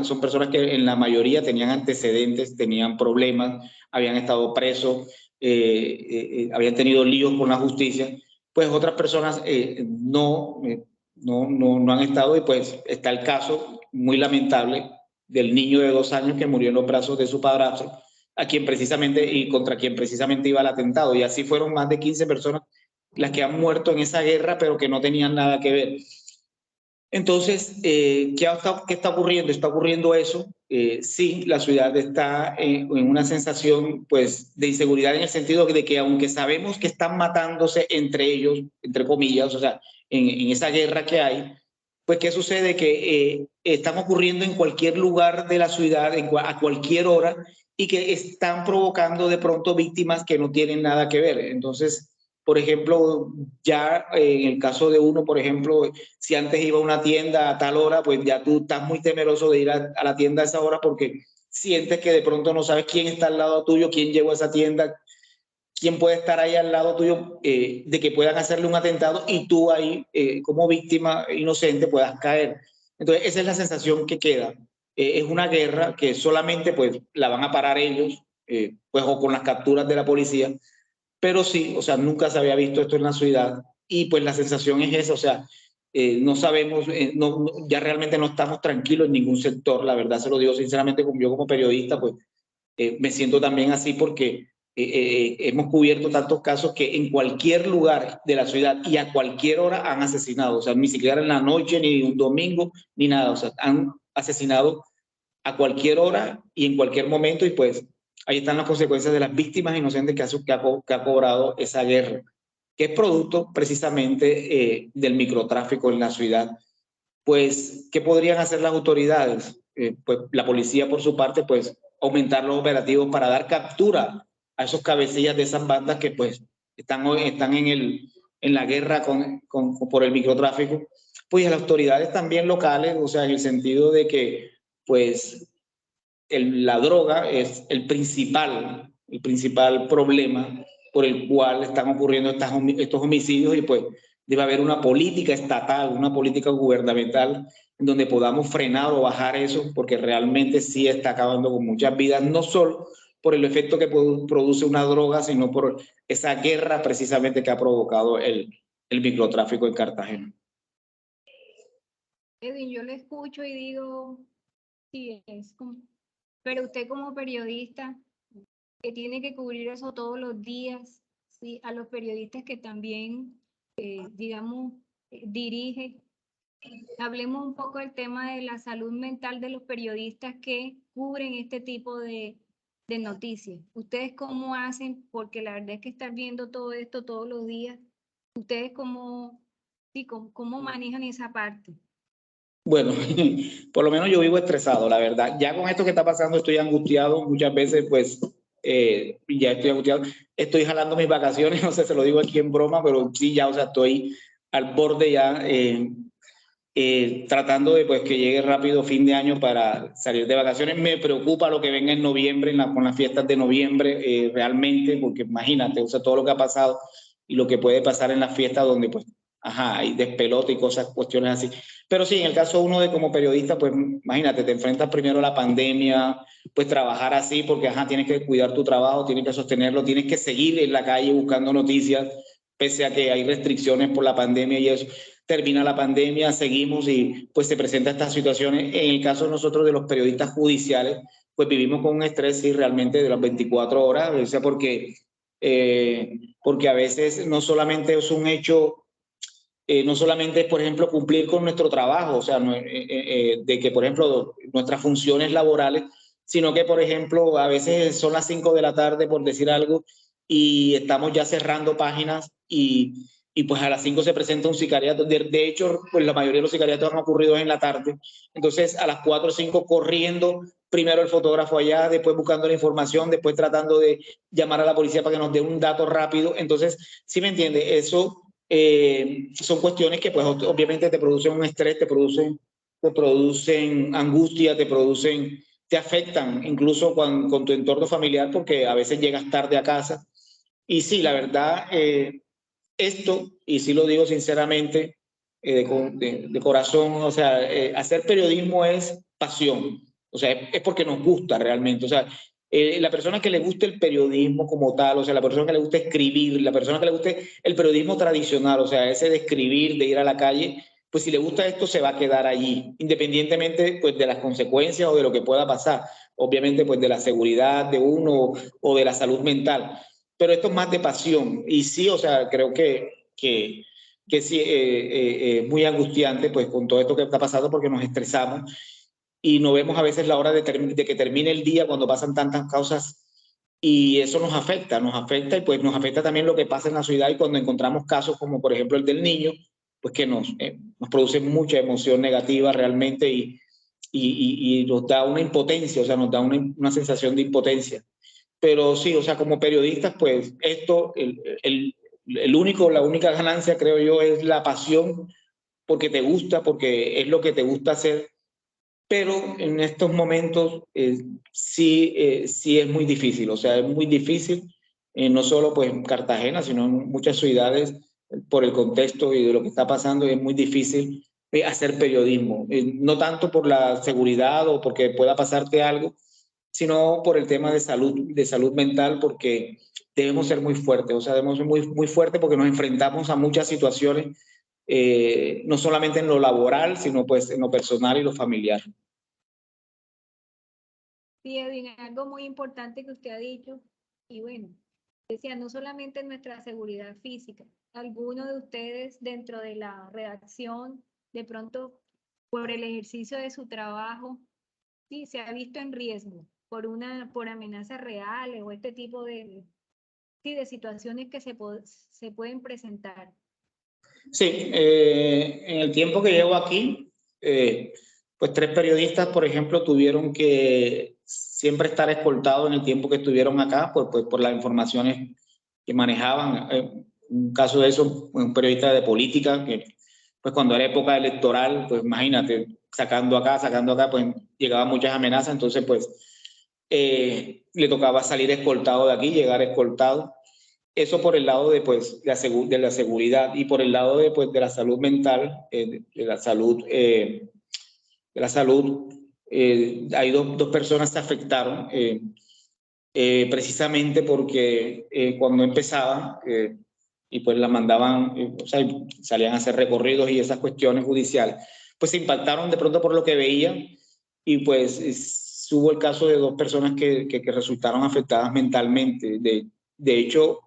Speaker 2: son personas que en la mayoría tenían antecedentes, tenían problemas, habían estado presos, habían tenido líos con la justicia, pues otras personas no han estado, y pues está el caso muy lamentable del niño de 2 años que murió en los brazos de su padrastro, contra quien precisamente iba el atentado. Y así fueron más de 15 personas las que han muerto en esa guerra, pero que no tenían nada que ver. Entonces, ¿qué está ocurriendo? Está ocurriendo eso. Sí, la ciudad está en una sensación, pues, de inseguridad, en el sentido de que aunque sabemos que están matándose entre ellos, entre comillas, o sea, en esa guerra que hay, pues, ¿qué sucede? Que están ocurriendo en cualquier lugar de la ciudad, a cualquier hora, y que están provocando de pronto víctimas que no tienen nada que ver. Entonces, por ejemplo, ya en el caso de uno, por ejemplo, si antes iba a una tienda a tal hora, pues ya tú estás muy temeroso de ir a la tienda a esa hora, porque sientes que de pronto no sabes quién está al lado tuyo, quién llegó a esa tienda, quién puede estar ahí al lado tuyo, de que puedan hacerle un atentado y tú ahí, como víctima inocente, puedas caer. Entonces, esa es la sensación que queda. Es una guerra que solamente pues la van a parar ellos, pues, o con las capturas de la policía, pero sí, o sea, nunca se había visto esto en la ciudad, y pues la sensación es esa. O sea, no sabemos, ya realmente no estamos tranquilos en ningún sector, la verdad se lo digo sinceramente, yo como periodista, pues me siento también así, porque hemos cubierto tantos casos que en cualquier lugar de la ciudad y a cualquier hora han asesinado, o sea, ni siquiera en la noche, ni un domingo, ni nada, o sea, han asesinado a cualquier hora y en cualquier momento, y pues ahí están las consecuencias de las víctimas inocentes que ha cobrado esa guerra, que es producto precisamente del microtráfico en la ciudad. Pues, ¿qué podrían hacer las autoridades? Pues la policía, por su parte, pues aumentar los operativos para dar captura a esos cabecillas de esas bandas que pues están en la guerra por el microtráfico. Pues a las autoridades también locales, o sea, en el sentido de que pues la droga es el principal problema por el cual están ocurriendo estos homicidios, y pues debe haber una política estatal, una política gubernamental en donde podamos frenar o bajar eso, porque realmente sí está acabando con muchas vidas, no solo por el efecto que produce una droga, sino por esa guerra precisamente que ha provocado el microtráfico en Cartagena.
Speaker 1: Edwin, yo le escucho y digo, sí, pero usted como periodista que tiene que cubrir eso todos los días, ¿sí? A los periodistas que también, digamos, dirige, Hablemos un poco del tema de la salud mental de los periodistas que cubren este tipo de noticias. ¿Ustedes cómo hacen? Porque la verdad es que estar viendo todo esto todos los días, ¿ustedes cómo manejan esa parte?
Speaker 2: Bueno, por lo menos yo vivo estresado, la verdad. Ya con esto que está pasando estoy angustiado. Muchas veces, pues, ya estoy angustiado. Estoy jalando mis vacaciones, no sé, se lo digo aquí en broma, pero sí, ya, o sea, estoy al borde ya, tratando de, pues, que llegue rápido fin de año para salir de vacaciones. Me preocupa lo que venga en noviembre, con las fiestas de noviembre, realmente, porque imagínate, o sea, todo lo que ha pasado y lo que puede pasar en las fiestas donde, pues, ajá, hay despelote y cosas, cuestiones así. Pero sí, en el caso uno de como periodista, pues imagínate, te enfrentas primero a la pandemia, pues trabajar así, porque ajá, tienes que cuidar tu trabajo, tienes que sostenerlo, tienes que seguir en la calle buscando noticias, pese a que hay restricciones por la pandemia y eso. Termina la pandemia, seguimos y pues se presentan estas situaciones. En el caso de nosotros, de los periodistas judiciales, pues vivimos con un estrés, sí, realmente de las 24 horas, o sea, porque a veces no solamente es un hecho, no solamente es, por ejemplo, cumplir con nuestro trabajo, o sea, de que, por ejemplo, nuestras funciones laborales, sino que, por ejemplo, a veces son las 5 de la tarde, por decir algo, y estamos ya cerrando páginas y pues a las 5 se presenta un sicariato. De hecho, pues la mayoría de los sicariatos han ocurrido en la tarde. Entonces, a las 4 o 5 corriendo, primero el fotógrafo allá, después buscando la información, después tratando de llamar a la policía para que nos dé un dato rápido. Entonces, ¿sí me entiende? Eso son cuestiones que pues obviamente te producen un estrés, te producen angustia, te afectan incluso con tu entorno familiar porque a veces llegas tarde a casa. Y sí, la verdad, esto, y sí lo digo sinceramente, de corazón, o sea, hacer periodismo es pasión, o sea, es porque nos gusta realmente, o sea, la persona que le guste el periodismo como tal, o sea, la persona que le guste escribir, la persona que le guste el periodismo tradicional, o sea, ese de escribir, de ir a la calle, pues si le gusta esto se va a quedar allí, independientemente pues de las consecuencias o de lo que pueda pasar, obviamente pues de la seguridad de uno o de la salud mental, pero esto es más de pasión. Y sí, o sea, creo que sí, es muy angustiante, pues con todo esto que está pasando, porque nos estresamos y no vemos a veces la hora de que termine el día cuando pasan tantas cosas y eso nos afecta y pues nos afecta también lo que pasa en la ciudad y cuando encontramos casos como por ejemplo el del niño, pues que nos produce mucha emoción negativa realmente y nos da una impotencia, o sea, nos da una sensación de impotencia. Pero sí, o sea, como periodistas, pues esto, la única ganancia, creo yo, es la pasión, porque te gusta, porque es lo que te gusta hacer. Pero en estos momentos sí es muy difícil, o sea, es muy difícil, no solo pues en Cartagena, sino en muchas ciudades, por el contexto y de lo que está pasando, es muy difícil hacer periodismo. No tanto por la seguridad o porque pueda pasarte algo, sino por el tema de salud mental, porque debemos ser muy fuertes, o sea, debemos ser muy fuertes porque nos enfrentamos a muchas situaciones, no solamente en lo laboral, sino pues en lo personal y lo familiar.
Speaker 1: Sí, Edwin, algo muy importante que usted ha dicho, y bueno, decía, no solamente nuestra seguridad física, alguno de ustedes dentro de la redacción, de pronto por el ejercicio de su trabajo, sí, se ha visto en riesgo por amenazas reales o este tipo sí, de situaciones que se pueden presentar.
Speaker 2: Sí, en el tiempo que llevo aquí, pues 3 periodistas, por ejemplo, tuvieron que siempre estar escoltados en el tiempo que estuvieron acá, pues por las informaciones que manejaban. Un caso de eso, un periodista de política, que pues cuando era época electoral, pues imagínate, sacando acá, pues llegaban muchas amenazas, entonces pues le tocaba salir escoltado de aquí, llegar escoltado. Eso por el lado de, pues, de la seguridad y por el lado de, pues, de la salud mental, de la salud hay dos personas que se afectaron precisamente porque cuando empezaban y pues la mandaban, o sea, salían a hacer recorridos y esas cuestiones judiciales, pues se impactaron de pronto por lo que veían y pues hubo el caso de 2 personas que resultaron afectadas mentalmente. De hecho,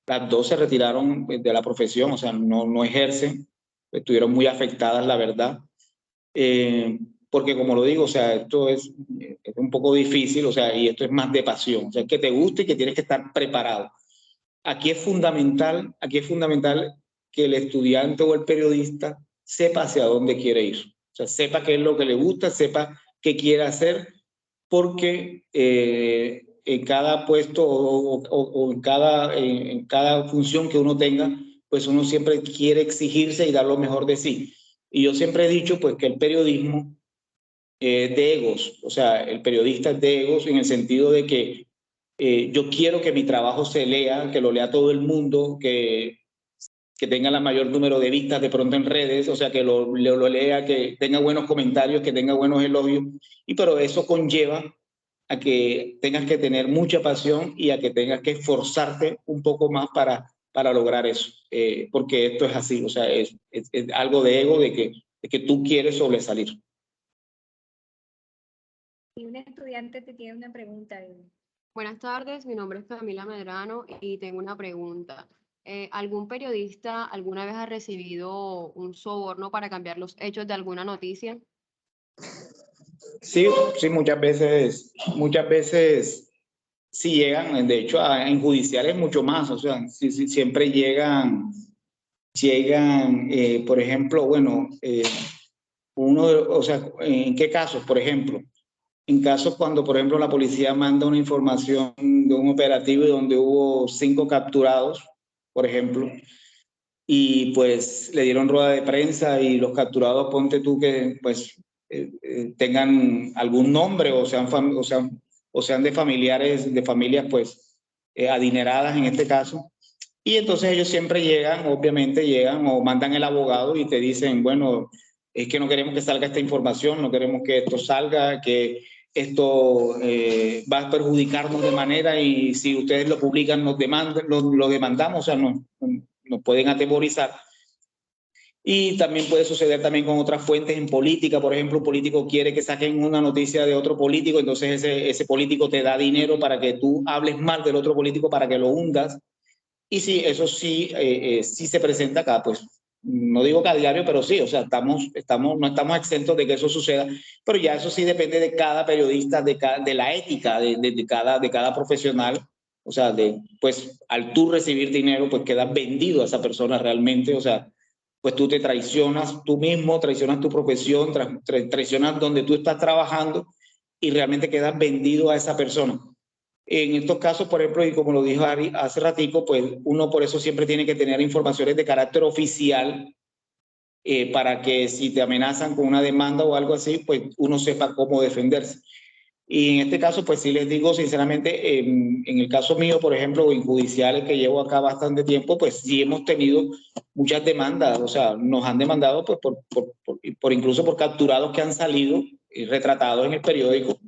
Speaker 2: las 2 se retiraron de la profesión, o sea, no ejercen estuvieron muy afectadas, la verdad. Porque como lo digo, o sea, esto es un poco difícil, o sea, y esto es más de pasión, o sea, que te guste y que tienes que estar preparado. Aquí es fundamental que el estudiante o el periodista sepa hacia dónde quiere ir. O sea, sepa qué es lo que le gusta, sepa qué quiere hacer, porque en cada puesto o en cada función que uno tenga, pues uno siempre quiere exigirse y dar lo mejor de sí. Y yo siempre he dicho pues que el periodismo es de egos, o sea, el periodista es de egos en el sentido de que yo quiero que mi trabajo se lea, que lo lea todo el mundo, que tenga el mayor número de vistas de pronto en redes, o sea, que lo lea, que tenga buenos comentarios, que tenga buenos elogios, pero eso conlleva a que tengas que tener mucha pasión y a que tengas que esforzarte un poco más para lograr eso, porque esto es así, o sea, es algo de ego, de que tú quieres sobresalir.
Speaker 1: Y un estudiante te tiene una pregunta.
Speaker 4: Buenas tardes, mi nombre es Camila Medrano y tengo una pregunta. ¿Algún periodista alguna vez ha recibido un soborno para cambiar los hechos de alguna noticia?
Speaker 2: Sí, sí, muchas veces sí llegan, de hecho, en judiciales mucho más, o sea, sí, sí, siempre llegan, por ejemplo, bueno, o sea, ¿en qué casos? Por ejemplo, en casos cuando, por ejemplo, la policía manda una información de un operativo donde hubo 5 capturados, por ejemplo, y pues le dieron rueda de prensa y los capturados, ponte tú que pues tengan algún nombre o sean de familias pues adineradas en este caso. Y entonces ellos siempre llegan, obviamente llegan o mandan el abogado y te dicen, bueno, es que no queremos que salga esta información, no queremos que esto salga, que esto va a perjudicarnos de manera y si ustedes lo publican nos demandan, lo demandamos, o sea, nos pueden atemorizar. Y también puede suceder también con otras fuentes en política. Por ejemplo, un político quiere que saquen una noticia de otro político, entonces ese político te da dinero para que tú hables mal del otro político para que lo hundas. Y sí, eso sí, sí se presenta acá, pues no digo que a diario, pero sí, o sea, no estamos exentos de que eso suceda, pero ya eso sí depende de cada periodista, de la ética de cada profesional. O sea, pues al tú recibir dinero, pues quedas vendido a esa persona realmente, o sea, pues tú te traicionas tú mismo, traicionas tu profesión, traicionas donde tú estás trabajando y realmente quedas vendido a esa persona. En estos casos, por ejemplo, y como lo dijo Ari hace ratico, pues uno por eso siempre tiene que tener informaciones de carácter oficial para que si te amenazan con una demanda o algo así, pues uno sepa cómo defenderse. Y en este caso, pues sí les digo sinceramente, en el caso mío, por ejemplo, en judiciales que llevo acá bastante tiempo, pues sí hemos tenido muchas demandas, o sea, nos han demandado pues por incluso por capturados que han salido retratados en el periódico,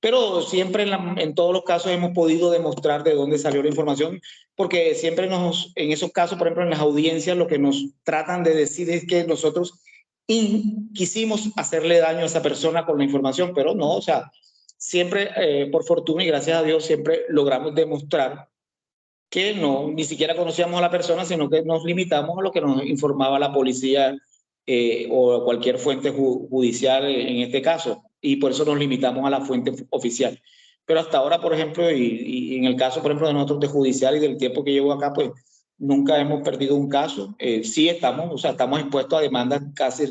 Speaker 2: pero siempre en todos los casos hemos podido demostrar de dónde salió la información, porque siempre en esos casos, por ejemplo, en las audiencias, lo que nos tratan de decir es que nosotros quisimos hacerle daño a esa persona con la información, pero no, o sea, siempre, por fortuna y gracias a Dios, siempre logramos demostrar que no, ni siquiera conocíamos a la persona, sino que nos limitamos a lo que nos informaba la policía o cualquier fuente judicial en este caso, y por eso nos limitamos a la fuente oficial. Pero hasta ahora, por ejemplo, y en el caso, por ejemplo, de nosotros de judicial y del tiempo que llevo acá, pues nunca hemos perdido un caso. Sí estamos, o sea, estamos expuestos a demandas casi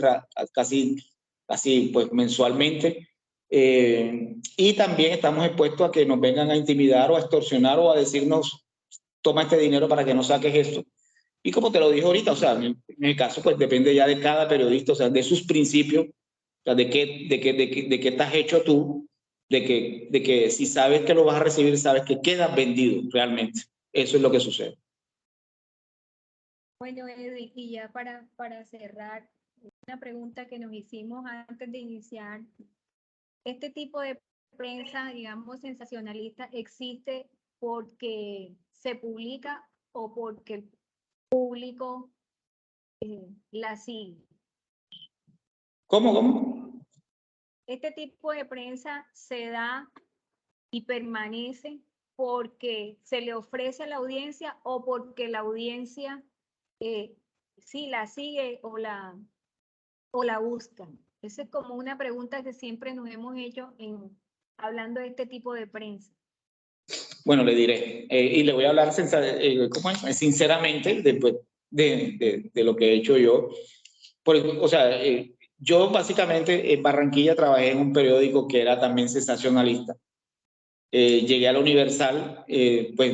Speaker 2: pues mensualmente. Y también estamos expuestos a que nos vengan a intimidar o a extorsionar o a decirnos, toma este dinero para que no saques esto. Y como te lo dije ahorita, o sea, en el caso, pues depende ya de cada periodista, o sea, de sus principios, o sea, de qué estás hecho tú, de que si sabes que lo vas a recibir, sabes que quedas vendido realmente. Eso es lo que sucede.
Speaker 1: Bueno, Edwin, y ya para cerrar, una pregunta que nos hicimos antes de iniciar. Este tipo de prensa, digamos, sensacionalista, existe porque se publica o porque el público la sigue.
Speaker 2: ¿Cómo?
Speaker 1: Este tipo de prensa se da y permanece porque se le ofrece a la audiencia o porque la audiencia si la sigue o la buscan. Esa es como una pregunta que siempre nos hemos hecho hablando de este tipo de prensa.
Speaker 2: Bueno, le diré, y le voy a hablar sinceramente de lo que he hecho yo. O sea, yo básicamente en Barranquilla trabajé en un periódico que era también sensacionalista. Llegué a la Universal, pues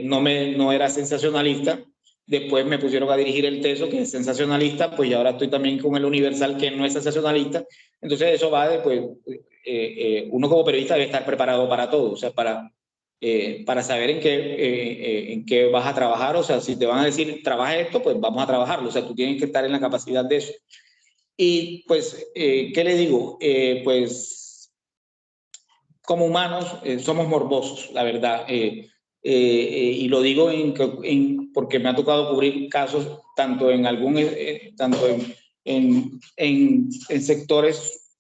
Speaker 2: no era sensacionalista. Después me pusieron a dirigir el Teso, que es sensacionalista, pues y ahora estoy también con el Universal, que no es sensacionalista. Entonces eso va de, pues, uno como periodista debe estar preparado para todo, o sea, para saber en qué vas a trabajar. O sea, si te van a decir, trabaja esto, pues vamos a trabajarlo. O sea, tú tienes que estar en la capacidad de eso. Y pues, ¿qué le digo? Pues como humanos somos morbosos, la verdad. Y lo digo porque me ha tocado cubrir casos tanto en sectores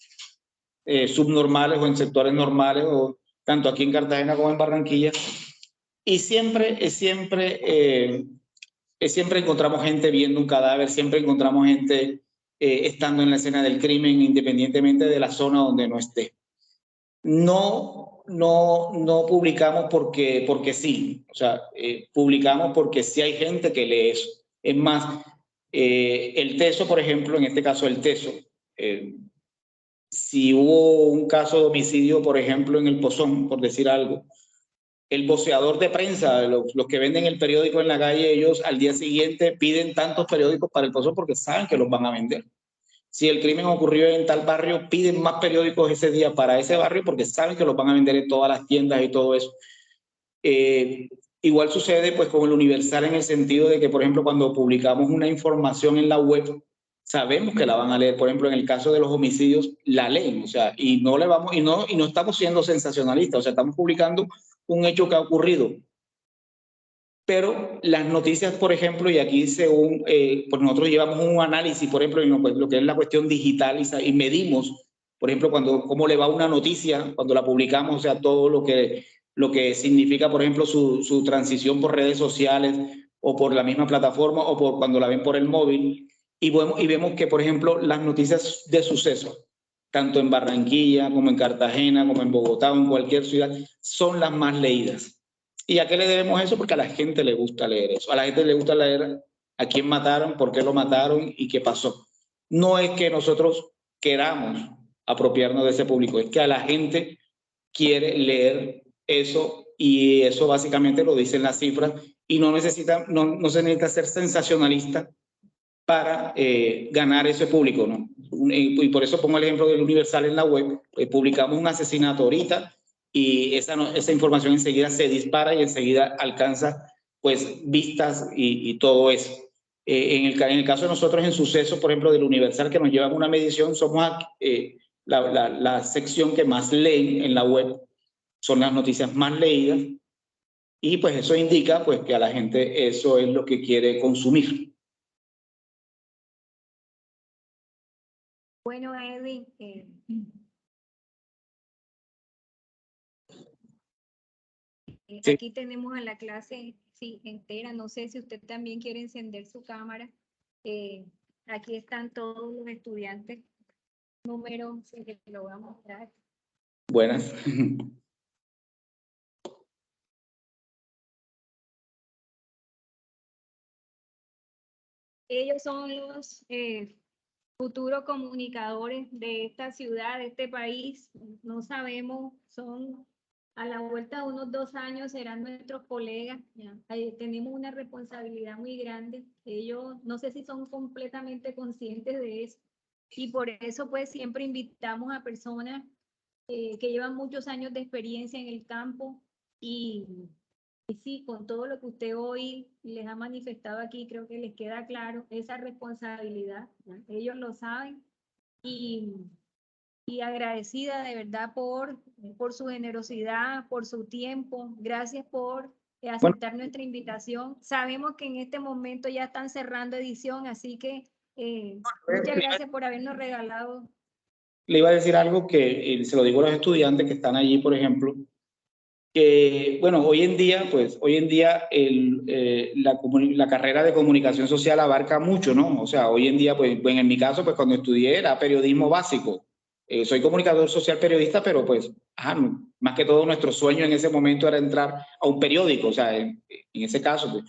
Speaker 2: subnormales o en sectores normales, o tanto aquí en Cartagena como en Barranquilla. Y siempre encontramos gente viendo un cadáver, siempre encontramos gente estando en la escena del crimen, independientemente de la zona donde no esté. No publicamos porque sí, o sea, publicamos porque sí hay gente que lee eso. Es más, el Teso, por ejemplo, en este caso el Teso, si hubo un caso de homicidio, por ejemplo, en el Pozón, por decir algo, el voceador de prensa, los que venden el periódico en la calle, ellos al día siguiente piden tantos periódicos para el Pozón porque saben que los van a vender. Si el crimen ocurrió en tal barrio, piden más periódicos ese día para ese barrio porque saben que los van a vender en todas las tiendas y todo eso. Igual sucede pues con el Universal, en el sentido de que, por ejemplo, cuando publicamos una información en la web, sabemos que la van a leer. Por ejemplo, en el caso de los homicidios, la leen, o sea, y no estamos siendo sensacionalistas, o sea, estamos publicando un hecho que ha ocurrido. Pero las noticias, por ejemplo, y aquí según, pues nosotros llevamos un análisis, por ejemplo, en lo que es la cuestión digital, y medimos, por ejemplo, cómo le va una noticia cuando la publicamos, o sea, todo lo que significa, por ejemplo, su transición por redes sociales o por la misma plataforma o por cuando la ven por el móvil. Y vemos que, por ejemplo, las noticias de sucesos, tanto en Barranquilla como en Cartagena, como en Bogotá o en cualquier ciudad, son las más leídas. ¿Y a qué le debemos eso? Porque a la gente le gusta leer eso. A la gente le gusta leer a quién mataron, por qué lo mataron y qué pasó. No es que nosotros queramos apropiarnos de ese público, es que a la gente quiere leer eso, y eso básicamente lo dicen las cifras, y no se necesita ser sensacionalista para ganar ese público, ¿no? Y por eso pongo el ejemplo del Universal en la web. Publicamos un asesinato ahorita y esa información enseguida se dispara y enseguida alcanza pues vistas y todo eso. En el caso de nosotros en Sucesos, por ejemplo, del Universal, que nos llevan una medición, somos la sección que más leen en la web, son las noticias más leídas, y pues eso indica pues que a la gente eso es lo que quiere consumir.
Speaker 1: Bueno, Edwin,
Speaker 2: Sí.
Speaker 1: Aquí tenemos a la clase entera. No sé si usted también quiere encender su cámara. Aquí están todos los estudiantes. Número que lo voy a mostrar.
Speaker 2: Buenas.
Speaker 1: Ellos son los futuros comunicadores de esta ciudad, de este país. No sabemos, son a la vuelta de unos 2 años serán nuestros colegas. Ya. Tenemos una responsabilidad muy grande. Ellos no sé si son completamente conscientes de eso, y por eso pues siempre invitamos a personas que llevan muchos años de experiencia en el campo, y sí, con todo lo que usted hoy les ha manifestado aquí, creo que les queda claro esa responsabilidad, ¿no? Ellos lo saben, y agradecida de verdad por su generosidad, por su tiempo. Gracias por aceptar nuestra invitación. Sabemos que en este momento ya están cerrando edición, así que muchas gracias por habernos regalado.
Speaker 2: Le iba a decir algo que se lo digo a los estudiantes que están allí, por ejemplo, que, bueno, hoy en día la carrera de comunicación social abarca mucho, ¿no? O sea, hoy en día, pues en mi caso, pues cuando estudié era periodismo básico. Soy comunicador social periodista, pero pues, más que todo nuestro sueño en ese momento era entrar a un periódico, o sea, en ese caso, pues.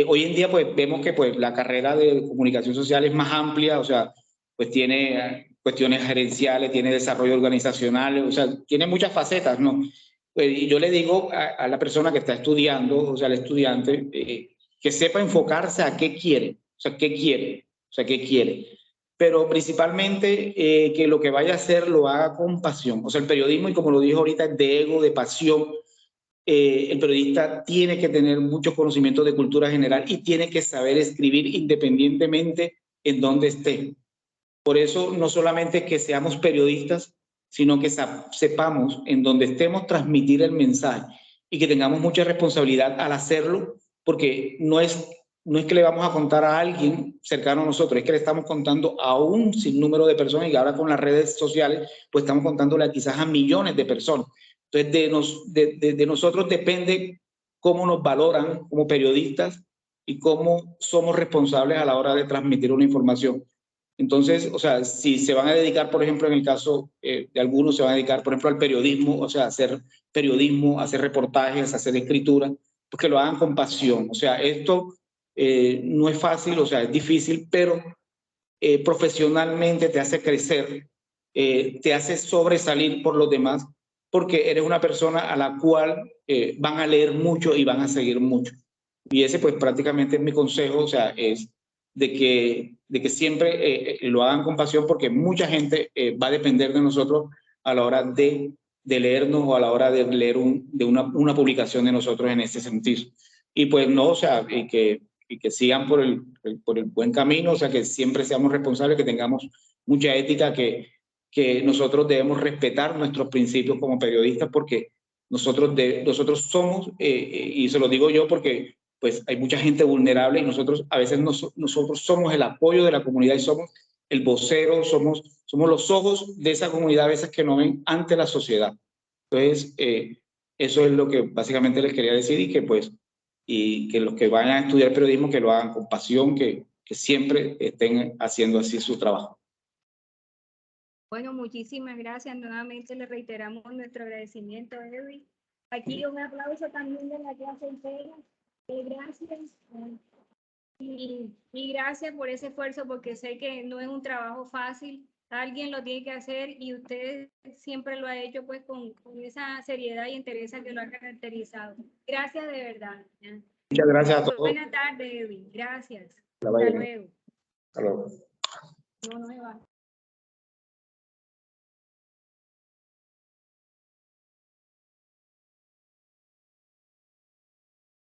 Speaker 2: Hoy en día, pues vemos que pues, la carrera de comunicación social es más amplia, o sea, pues tiene cuestiones gerenciales, tiene desarrollo organizacional, o sea, tiene muchas facetas, ¿no? Y yo le digo a la persona que está estudiando, o sea, al estudiante, que sepa enfocarse a qué quiere, o sea, qué quiere, o sea, qué quiere. Pero principalmente que lo que vaya a hacer lo haga con pasión. O sea, el periodismo, y como lo dijo ahorita, es de ego, de pasión. El periodista tiene que tener muchos conocimientos de cultura general y tiene que saber escribir independientemente en donde esté. Por eso no solamente que seamos periodistas, sino que sepamos en donde estemos transmitir el mensaje y que tengamos mucha responsabilidad al hacerlo, porque no es que le vamos a contar a alguien cercano a nosotros, es que le estamos contando a un sinnúmero de personas, y ahora con las redes sociales, pues estamos contándole quizás a millones de personas. Entonces, de nosotros depende cómo nos valoran como periodistas y cómo somos responsables a la hora de transmitir una información. Entonces, o sea, si se van a dedicar, por ejemplo, en el caso de algunos, se van a dedicar, por ejemplo, al periodismo, o sea, a hacer periodismo, a hacer reportajes, a hacer escritura, pues que lo hagan con pasión. O sea, esto no es fácil, o sea, es difícil, pero profesionalmente te hace crecer, te hace sobresalir por los demás, porque eres una persona a la cual van a leer mucho y van a seguir mucho. Y ese pues prácticamente es mi consejo, o sea, es de que siempre lo hagan con pasión, porque mucha gente va a depender de nosotros a la hora de leernos o a la hora de leer una publicación de nosotros en ese sentido. Y pues no, o sea, y que sigan por el buen camino, o sea, que siempre seamos responsables, que tengamos mucha ética, que nosotros debemos respetar nuestros principios como periodistas, porque nosotros somos, y se lo digo yo porque pues hay mucha gente vulnerable y nosotros a veces nosotros somos el apoyo de la comunidad y somos el vocero, somos los ojos de esa comunidad a veces que no ven ante la sociedad. Entonces, eso es lo que básicamente les quería decir, y que los que vayan a estudiar periodismo que lo hagan con pasión, que siempre estén haciendo así su trabajo.
Speaker 1: Bueno, muchísimas gracias. Nuevamente le reiteramos nuestro agradecimiento, Edwin. Aquí un aplauso también de la clase entera. Gracias. Y gracias por ese esfuerzo, porque sé que no es un trabajo fácil. Alguien lo tiene que hacer y usted siempre lo ha hecho pues con esa seriedad y interés que lo ha caracterizado. Gracias de verdad.
Speaker 2: Muchas gracias a todos.
Speaker 1: Buenas tardes, Edwin. Gracias. Hasta luego.
Speaker 2: Hasta luego.
Speaker 1: No, no me va.